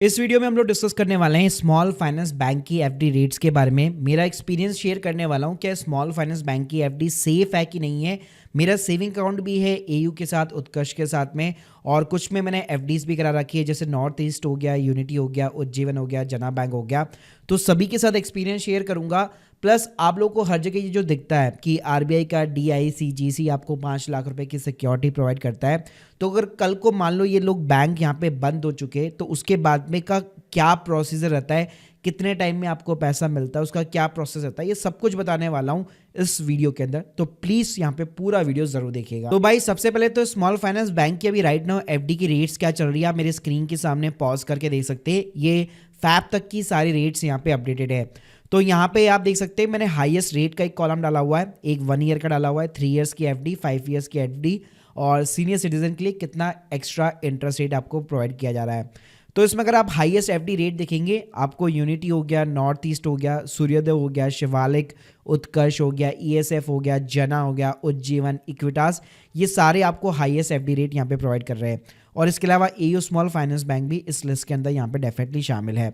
इस वीडियो में हम लोग डिस्कस करने वाले हैं स्मॉल फाइनेंस बैंक की एफडी रेट्स के बारे में। मेरा एक्सपीरियंस शेयर करने वाला हूं क्या स्मॉल फाइनेंस बैंक की एफडी सेफ है कि नहीं है। मेरा सेविंग अकाउंट भी है एयू के साथ, उत्कर्ष के साथ में, और कुछ में मैंने एफडीज भी करा रखी है, जैसे नॉर्थ ईस्ट हो गया, यूनिटी हो गया, उज्जीवन हो गया, जना बैंक हो गया। तो सभी के साथ एक्सपीरियंस शेयर करूंगा। प्लस आप लोग को हर जगह ये जो दिखता है कि आरबीआई का डीआईसीजीसी आपको 5 लाख रुपए की सिक्योरिटी प्रोवाइड करता है, तो अगर कल को मान लो ये लोग बैंक यहाँ पे बंद हो चुके तो उसके बाद में का क्या प्रोसीजर रहता है, कितने टाइम में आपको पैसा मिलता है, उसका क्या प्रोसेस रहता है, ये सब कुछ बताने वाला हूँ इस वीडियो के अंदर। तो प्लीज यहाँ पे पूरा वीडियो जरूर देखिएगा। तो भाई सबसे पहले तो स्मॉल फाइनेंस बैंक की अभी राइट नाउ एफडी की रेट्स क्या चल रही है आप मेरे स्क्रीन के सामने पॉज करके देख सकते हैं। ये फैब तक की सारी रेट्स यहाँ पे अपडेटेड है। तो यहाँ पे आप देख सकते हैं मैंने हाईएस्ट रेट का एक कॉलम डाला हुआ है, एक 1 ईयर का डाला हुआ है, 3 इयर्स की एफडी, 5 इयर्स की एफडी, और सीनियर सिटीजन के लिए कितना एक्स्ट्रा इंटरेस्ट रेट आपको प्रोवाइड किया जा रहा है। तो इसमें अगर आप हाईएस्ट एफडी रेट देखेंगे, आपको यूनिटी हो गया, नॉर्थ ईस्ट हो गया, सूर्योदय हो गया, शिवालिक, उत्कर्ष हो गया, ईएसएफ हो गया, जना हो गया, उज्जीवन, इक्विटास, ये सारे आपको हाईएस्ट एफडी रेट यहाँ पे प्रोवाइड कर रहे हैं। और इसके अलावा एयू स्मॉल फाइनेंस बैंक भी इस लिस्ट के अंदर यहाँ पे डेफिनेटली शामिल है।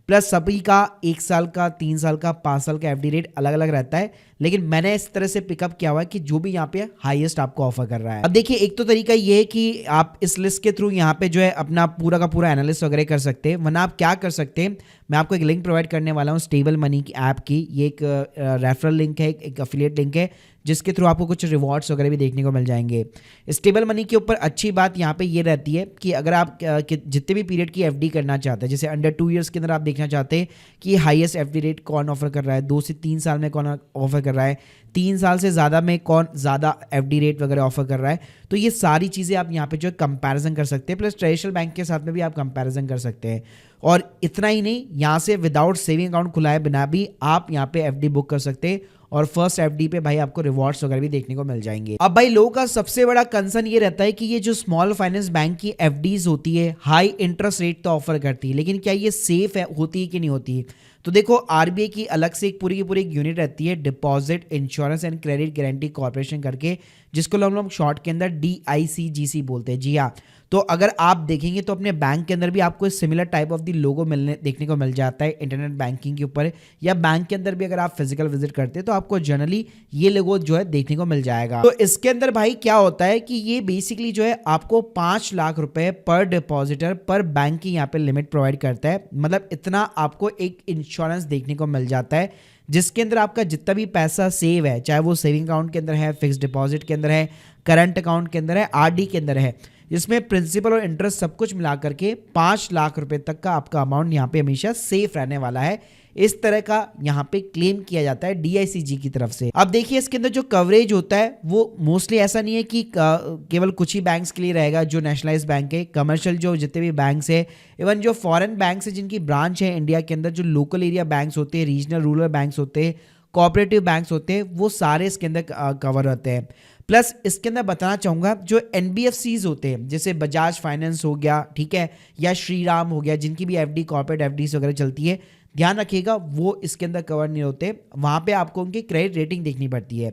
प्लस सभी का 1 साल का, 3 साल का, 5 साल का एफडी रेट अलग अलग रहता है, लेकिन मैंने इस तरह से पिकअप किया हुआ है कि जो भी यहाँ पे हाईएस्ट आपको ऑफर कर रहा है। अब देखिए, एक तो तरीका ये है कि आप इस लिस्ट के थ्रू यहाँ पे जो है अपना पूरा का पूरा एनालिसिस वगैरह कर सकते हैं, वरना आप क्या कर सकते हैं, मैं आपको एक लिंक प्रोवाइड करने वाला हूँ स्टेबल मनी की ऐप की। ये एक रेफरल लिंक है, एक एफिलिएट लिंक है, जिसके थ्रू आपको कुछ रिवॉर्ड्स वगैरह भी देखने को मिल जाएंगे। स्टेबल मनी के ऊपर अच्छी बात यहाँ पे ये रहती है कि अगर आप जितने भी पीरियड की एफडी करना चाहते हैं, जैसे अंडर 2 इयर्स के अंदर आप देखना चाहते हैं कि हाईएस्ट एफडी रेट कौन ऑफर कर रहा है, 2 से 3 साल में कौन ऑफर कर रहा है, 3 साल से ज़्यादा में कौन ज़्यादा एफडी रेट वगैरह ऑफर कर रहा है, तो ये सारी चीज़ें आप यहाँ पे जो है कंपैरिजन कर सकते हैं। प्लस ट्रेडिशनल बैंक के साथ में भी आप कंपैरिजन कर सकते हैं। और इतना ही नहीं, यहाँ से विदाउट सेविंग अकाउंट खुलाए बिना भी आप यहाँ पे एफडी बुक कर सकते हैं, और फर्स्ट एफडी पे भाई आपको रिवॉर्ड्स वगैरह भी देखने को मिल जाएंगे। अब भाई लोगों का सबसे बड़ा कंसर्न ये रहता है कि ये जो स्मॉल फाइनेंस बैंक की एफडीज होती है, हाई इंटरेस्ट रेट तो ऑफर करती है, लेकिन क्या ये सेफ है, होती है कि नहीं होती है। तो देखो, आरबीआई की अलग से एक पूरी की पूरी एक यूनिट रहती है, deposit insurance and credit guarantee corporation करके, जिसको हम लोग शॉर्ट के अंदर डीआईसीजीसी बोलते हैं। जी हाँ, तो अगर आप देखेंगे तो अपने बैंक के अंदर भी आपको सिमिलर टाइप ऑफ दी लोगो देखने को मिल जाता है इंटरनेट बैंकिंग के ऊपर, या बैंक के अंदर भी अगर आप फिजिकल विजिट करते हैं तो आपको जनरली ये लोगो जो है देखने को मिल जाएगा। तो इसके अंदर भाई क्या होता है कि ये बेसिकली जो है आपको 5 लाख रुपए पर डिपॉजिटर पर बैंक की यहाँ पे लिमिट प्रोवाइड करता है। मतलब इतना आपको एक इंश्योरेंस देखने को मिल जाता है, जिसके अंदर आपका जितना भी पैसा सेव है, चाहे वो सेविंग अकाउंट के अंदर है, फिक्स डिपॉजिट के अंदर है, करंट अकाउंट के अंदर है, आरडी के अंदर है, जिसमें प्रिंसिपल और इंटरेस्ट सब कुछ मिला करके 5 लाख रुपए तक का आपका अमाउंट यहाँ पे हमेशा सेफ रहने वाला है। इस तरह का यहाँ पे क्लेम किया जाता है डीआईसीजी की तरफ से। अब देखिए, इसके अंदर जो कवरेज होता है वो मोस्टली ऐसा नहीं है कि केवल कुछ ही बैंक्स के लिए रहेगा जो नेशनलाइज बैंक है। कमर्शियल जो जितने भी बैंक्स है, इवन जो फॉरेन बैंक्स है जिनकी ब्रांच है इंडिया के अंदर, जो लोकल एरिया बैंक्स होते हैं, रीजनल रूरल बैंक्स होते हैं, कोऑपरेटिव बैंक्स होते हैं, वो सारे इसके अंदर कवर होते हैं। प्लस इसके अंदर बताना चाहूँगा, जो एनबीएफसीज होते हैं, जैसे बजाज फाइनेंस हो गया, ठीक है, या श्रीराम हो गया, जिनकी भी एफडी कॉर्पोरेट एफडीज वगैरह चलती है, ध्यान रखिएगा वो इसके अंदर कवर नहीं होते। वहाँ पे आपको उनकी क्रेडिट रेटिंग देखनी पड़ती है।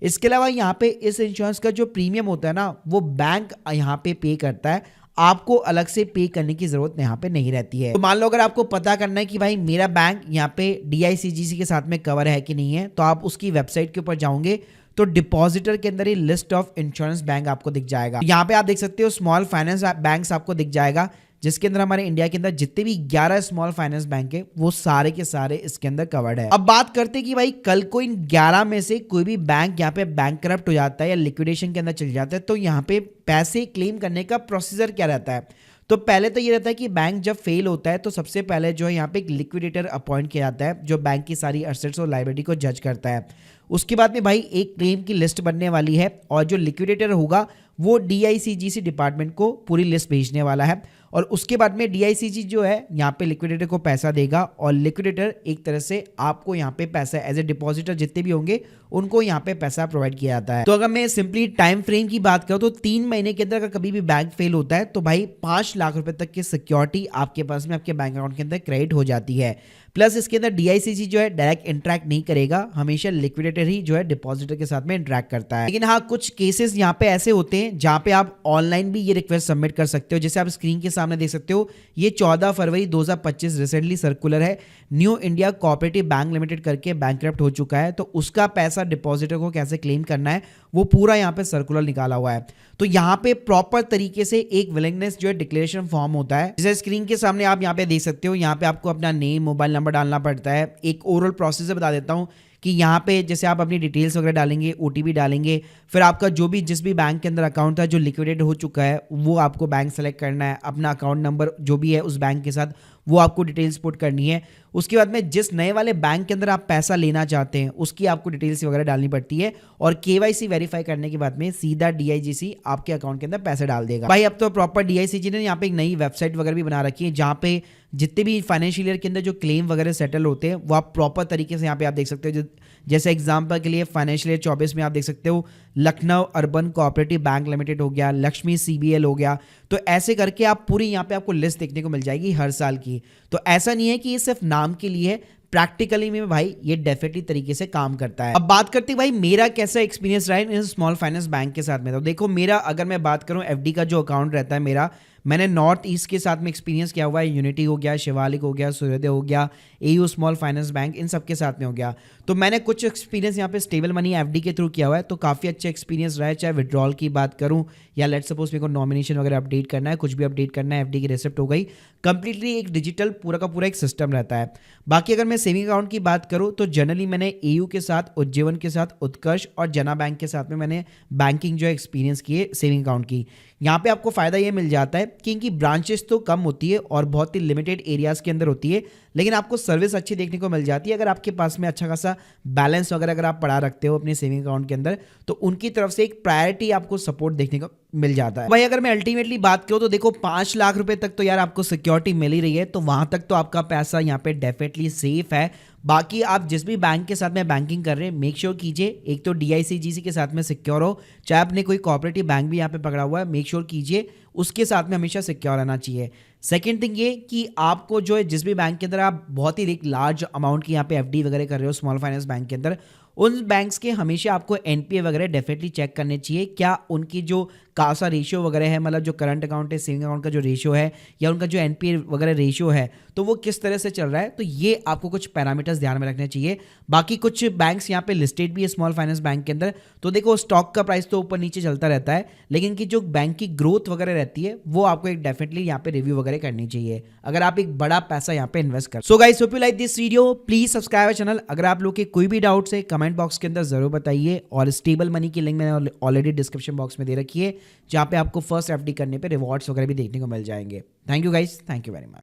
इसके अलावा यहाँ पे इस इंश्योरेंस का जो प्रीमियम होता है ना, वो बैंक यहाँ पे करता है, आपको अलग से पे करने की जरूरत यहाँ पे नहीं रहती है। तो मान लो अगर आपको पता करना है कि भाई मेरा बैंक यहाँ पे डीआईसीजीसी के साथ में कवर है कि नहीं है, तो आप उसकी वेबसाइट के ऊपर जाओगे तो डिपॉजिटर के अंदर ही लिस्ट ऑफ इंश्योरेंस बैंक आपको दिख जाएगा। यहाँ पे आप देख सकते हो स्मॉल फाइनेंस बैंक्स आपको दिख जाएगा, जिसके अंदर हमारे इंडिया के अंदर जितने भी 11 स्मॉल फाइनेंस बैंक है वो सारे के सारे इसके अंदर कवर्ड है। अब बात करते हैं कि भाई कल को इन 11 में से कोई भी बैंक यहाँ पे बैंक करप्ट हो जाता है या लिक्विडेशन के अंदर चल जाता है, तो यहाँ पे पैसे क्लेम करने का प्रोसीजर क्या रहता है। तो पहले तो ये रहता है कि बैंक जब फेल होता है तो सबसे पहले जो है यहाँ पे एक लिक्विडेटर अपॉइंट किया जाता है, जो बैंक की सारी एसेट्स और लायबिलिटी को जज करता है। उसके बाद में भाई एक क्लेम की लिस्ट बनने वाली है, और जो लिक्विडेटर होगा वो डीआईसीजीसी डिपार्टमेंट को पूरी लिस्ट भेजने वाला है, और उसके बाद में डीआईसीजी जो है यहाँ पे लिक्विडेटर को पैसा देगा, और लिक्विडेटर एक तरह से आपको यहाँ पे पैसा एज ए डिपॉजिटर जितने भी होंगे उनको यहाँ पे पैसा प्रोवाइड किया जाता है। तो अगर मैं सिंपली टाइम फ्रेम की बात करूँ तो 3 महीने के अंदर अगर कभी भी बैंक फेल होता है तो भाई 5 लाख रुपए तक की सिक्योरिटी आपके पास में आपके बैंक अकाउंट के अंदर क्रेडिट हो जाती है। प्लस इसके अंदर डीआईसीजी जो है डायरेक्ट इंटरेक्ट नहीं करेगा, हमेशा लिक्विडेटर ही जो है डिपॉजिटर के साथ में इंटरेक्ट करता है। लेकिन हाँ, कुछ केसेस यहाँ पे ऐसे होते हैं हैं जहां पे आप ऑनलाइन भी ये रिक्वेस्ट सबमिट कर सकते हो। जैसे आप स्क्रीन के सामने देख सकते हो, ये 14 फरवरी 2025 रिसेंटली सर्कुलर है। New India cooperative bank limited करके बैंकरप्ट हो चुका है, तो उसका पैसा डिपॉजिटर को कैसे क्लेम करना है वो पूरा यहाँ पे सर्कुलर निकाला हुआ है। तो यहाँ पे प्रॉपर तरीके से एक विलिंगनेस जो है डिक्लेरेशन फॉर्म होता है। जैसे स्क्रीन के सामने आप यहाँ पे देख सकते हो, यहाँ पे आपको अपना नेम, मोबाइल नंबर डालना पड़ता है। एक ओरल प्रोसीजर बता देता हूँ कि यहाँ पे जैसे आप अपनी डिटेल्स वगैरह डालेंगे, ओटीपी डालेंगे, फिर आपका जो भी जिस भी बैंक के अंदर अकाउंट था जो लिक्विडेट हो चुका है वो आपको बैंक सेलेक्ट करना है, अपना अकाउंट नंबर जो भी है उस बैंक के साथ वो आपको डिटेल्स पुट करनी है। उसके बाद में जिस नए वाले बैंक के अंदर आप पैसा लेना चाहते हैं उसकी आपको डिटेल्स वगैरह डालनी पड़ती है, और केवाईसी वेरीफाई करने के बाद में सीधा डीआईजीसी आपके अकाउंट के अंदर पैसे डाल देगा। भाई अब तो प्रॉपर डीआईसीजी ने यहाँ पे एक नई वेबसाइट वगैरह भी बना रखी है जहाँ पे जितने भी फाइनेंशियल ईयर के अंदर जो क्लेम वगैरह सेटल होते हैं वो आप प्रॉपर तरीके से यहाँ पे आप देख सकते हो। जैसे एग्जांपल के लिए फाइनेंशियल ईयर 24 में आप देख सकते हो Lucknow urban cooperative bank limited हो गया, लक्ष्मी सीबीएल हो गया, तो ऐसे करके आप पूरी यहाँ पे आपको लिस्ट देखने को मिल जाएगी हर साल की। तो ऐसा नहीं है कि ये सिर्फ नाम के लिए है, प्रैक्टिकली में भाई ये डेफिनेटली तरीके से काम करता है। अब बात करते हैं भाई मेरा कैसा एक्सपीरियंस रहा है स्मॉल फाइनेंस बैंक के साथ में। तो देखो मेरा अगर मैं बात करूं एफडी का जो अकाउंट रहता है मेरा, मैंने नॉर्थ ईस्ट के साथ में एक्सपीरियंस किया हुआ है। यूनिटी हो गया, शिवालिक हो गया, सूर्योदय हो गया, एयू स्मॉल फाइनेंस बैंक, इन सब के साथ में हो गया। तो मैंने कुछ एक्सपीरियंस यहाँ पे स्टेबल मनी एफडी के थ्रू किया हुआ है, तो काफ़ी अच्छा एक्सपीरियंस रहा है। चाहे विड्रॉल की बात करूँ या लेट सपोज मेरे को नॉमिनेशन वगैरह अपडेट करना है, कुछ भी अपडेट करना है, एफडी की रिसिप्ट हो गई, कंप्लीटली एक डिजिटल पूरा का पूरा एक सिस्टम रहता है। बाकी अगर मैं सेविंग अकाउंट की बात करूँ तो जनरली मैंने एयू के साथ, उज्जीवन के साथ, उत्कर्ष और जना बैंक के साथ में मैंने बैंकिंग जो है एक्सपीरियंस की है सेविंग अकाउंट की। यहाँ पे आपको फ़ायदा ये मिल जाता है कि इनकी ब्रांचेस तो कम होती है और बहुत ही लिमिटेड एरियाज़ के अंदर होती है, लेकिन आपको सर्विस अच्छी देखने को मिल जाती है। अगर आपके पास में अच्छा खासा बैलेंस वगैरह अगर आप पड़ा रखते हो अपने सेविंग अकाउंट के अंदर, तो उनकी तरफ से एक प्रायोरिटी आपको सपोर्ट देखने को मिल जाता है। भाई अगर मैं अल्टीमेटली बात करूँ तो देखो 5 लाख रुपए तक तो यार आपको सिक्योरिटी मिल ही रही है, तो वहां तक तो आपका पैसा यहाँ पे डेफिनेटली सेफ है। बाकी आप जिस भी बैंक के साथ में बैंकिंग कर रहे हैं मेक श्योर कीजिए एक तो डीआईसीजीसी के साथ में सिक्योर हो, चाहे आपने कोई कोऑपरेटिव बैंक भी यहाँ पे पकड़ा हुआ है मेक श्योर कीजिए उसके साथ में हमेशा सिक्योर रहना चाहिए। सेकेंड थिंग ये कि आपको जो है जिस भी बैंक के अंदर आप बहुत ही एक लार्ज अमाउंट की यहाँ पे एफडी वगैरह कर रहे हो स्मॉल फाइनेंस बैंक के अंदर, उन बैंक्स के हमेशा आपको एनपीए वगैरह डेफिनेटली चेक करने चाहिए। क्या उनकी जो कासा रेशियो वगैरह है, मतलब जो करंट अकाउंट है सेविंग अकाउंट का जो रेशियो है, या उनका जो एनपीए वगैरह रेशियो है, तो वो किस तरह से चल रहा है। तो ये आपको कुछ पैरामीटर्स ध्यान में रखने चाहिए। बाकी कुछ बैंक्स यहाँ पे लिस्टेड भी है स्मॉल फाइनेंस बैंक के अंदर, तो देखो स्टॉक का प्राइस तो ऊपर नीचे चलता रहता है, लेकिन कि जो बैंक की ग्रोथ वगैरह रहती है वो आपको एक डेफिनेटली यहाँ पे रिव्यू वगैरह करनी चाहिए अगर आप एक बड़ा पैसा यहाँ पे इन्वेस्ट कर। So guys hope you like this video, please subscribe channel. अगर आप लोग के कोई भी डाउट्स है कमेंट बॉक्स के अंदर जरूर बताइए, और स्टेबल मनी की लिंक मैंने ऑलरेडी डिस्क्रिप्शन बॉक्स में दे रखी है जहाँ पे आपको फर्स्ट एफडी करने पे रिवॉर्ड्स वगैरह भी देखने को मिल जाएंगे। Thank you guys, thank you very much.